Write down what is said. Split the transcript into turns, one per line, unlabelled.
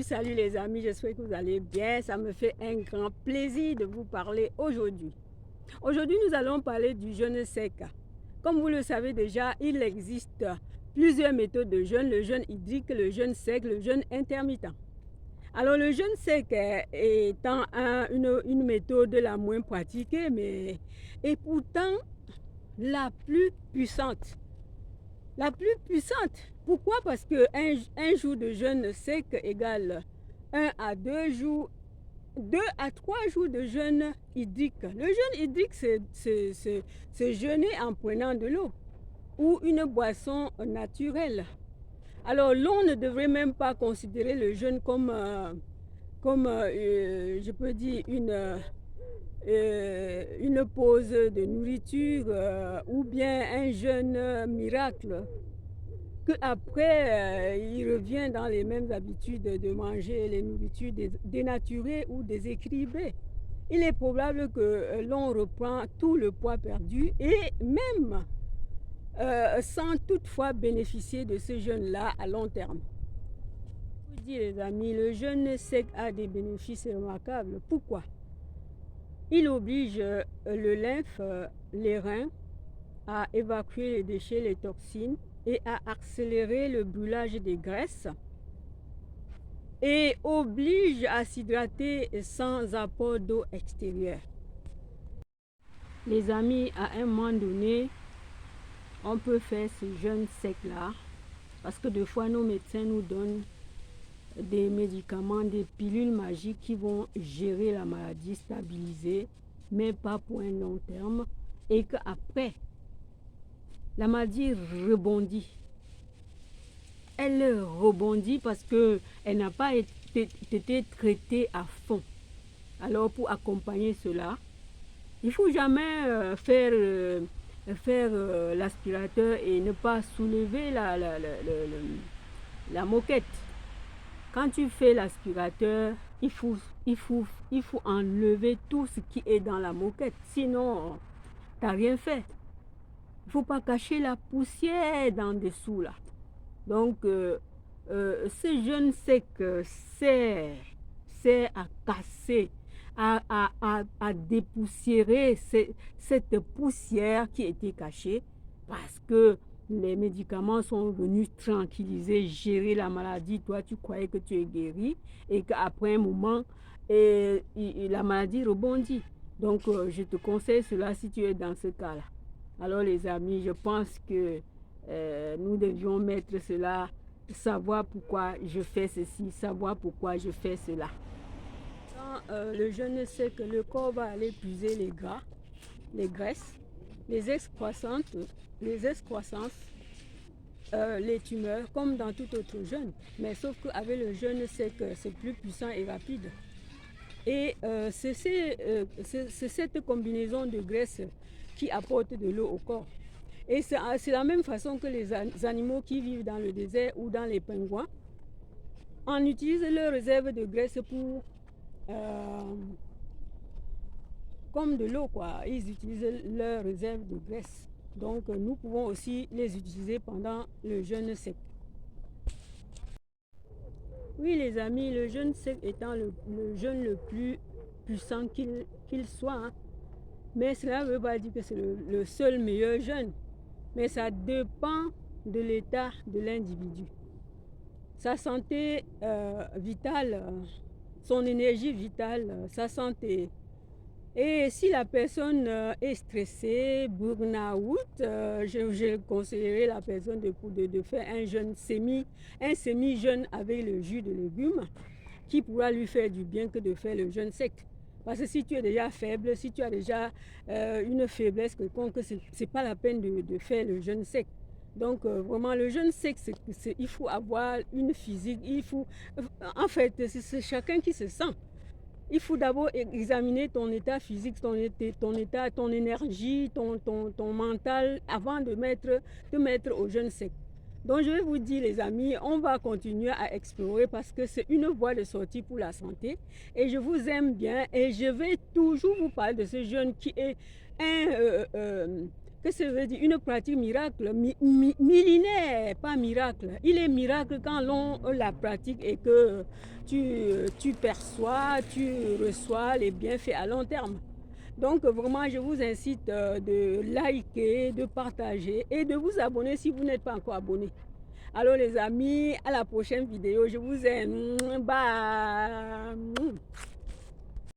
Salut les amis, j'espère que vous allez bien. Ça me fait un grand plaisir de vous parler aujourd'hui. Aujourd'hui, nous allons parler du jeûne sec. Comme vous le savez déjà, il existe plusieurs méthodes de jeûne, le jeûne hydrique, le jeûne sec, le jeûne intermittent. Alors le jeûne sec étant une méthode la moins pratiquée, mais et pourtant la plus puissante. La plus puissante. Pourquoi? Parce que un jour de jeûne sec égale 1 à 2 jours, 2 à 3 jours de jeûne hydrique. Le jeûne hydrique, c'est jeûner en prenant de l'eau ou une boisson naturelle. Alors l'on ne devrait même pas considérer le jeûne comme je peux dire, une pause de nourriture ou bien un jeûne miracle, qu'après il revient dans les mêmes habitudes de manger les nourritures dénaturées ou déséquilibrées. Il est probable que l'on reprend tout le poids perdu et même sans toutefois bénéficier de ce jeûne-là à long terme. Je vous dis les amis, le jeûne sec a des bénéfices remarquables. Pourquoi? Il oblige le lymphe, les reins, à évacuer les déchets, les toxines et à accélérer le brûlage des graisses et oblige à s'hydrater sans apport d'eau extérieure. Les amis, à un moment donné, on peut faire ce jeûne sec-là parce que des fois nos médecins nous donnent des médicaments, des pilules magiques qui vont gérer la maladie, stabiliser, mais pas pour un long terme, et qu'après, la maladie rebondit. Elle rebondit parce qu'elle n'a pas été traitée à fond. Alors pour accompagner cela, il ne faut jamais faire l'aspirateur et ne pas soulever la moquette. Quand tu fais l'aspirateur, il faut enlever tout ce qui est dans la moquette. Sinon, tu n'as rien fait. Il ne faut pas cacher la poussière dans dessous là. Donc, ce jeûne sec sert à casser, à dépoussiérer cette poussière qui était cachée parce que les médicaments sont venus tranquilliser, gérer la maladie. Toi, tu croyais que tu es guéri et qu'après un moment, la maladie rebondit. Donc, je te conseille cela si tu es dans ce cas-là. Alors, les amis, je pense que nous devions mettre cela, savoir pourquoi je fais ceci, savoir pourquoi je fais cela. Quand le jeûne sait que le corps va aller puiser les gras, les graisses, les excroissances, les tumeurs, comme dans tout autre jeûne. Mais sauf qu'avec le jeûne sec, c'est plus puissant et rapide. Et c'est cette combinaison de graisse qui apporte de l'eau au corps. Et c'est la même façon que les animaux qui vivent dans le désert ou dans les pingouins. On utilise leur réserve de graisse pour comme de l'eau, quoi. Ils utilisent leur réserve de graisse. Donc nous pouvons aussi les utiliser pendant le jeûne sec. Oui les amis, le jeûne sec étant le jeûne le plus puissant qu'il soit, hein. Mais cela ne veut pas dire que c'est le seul meilleur jeûne. Mais ça dépend de l'état de l'individu. Sa santé vitale, son énergie vitale, sa santé. Et si la personne est stressée, burn-out, je conseillerais la personne de faire un semi-jeûne avec le jus de légumes qui pourra lui faire du bien que de faire le jeûne sec. Parce que si tu es déjà faible, si tu as déjà une faiblesse quelconque, ce n'est pas la peine de faire le jeûne sec. Donc vraiment le jeûne sec, il faut avoir une physique, en fait c'est chacun qui se sent. Il faut d'abord examiner ton état physique, ton état, ton énergie, ton mental avant de te mettre au jeûne sec. Donc je vais vous dire les amis, on va continuer à explorer parce que c'est une voie de sortie pour la santé. Et je vous aime bien et je vais toujours vous parler de ce jeûne qui est Qu'est-ce que ça veut dire? Une pratique miracle, millénaire, pas miracle. Il est miracle quand l'on la pratique et que tu perçois, tu reçois les bienfaits à long terme. Donc vraiment, je vous incite de liker, de partager et de vous abonner si vous n'êtes pas encore abonné. Alors les amis, à la prochaine vidéo. Je vous aime. Bye.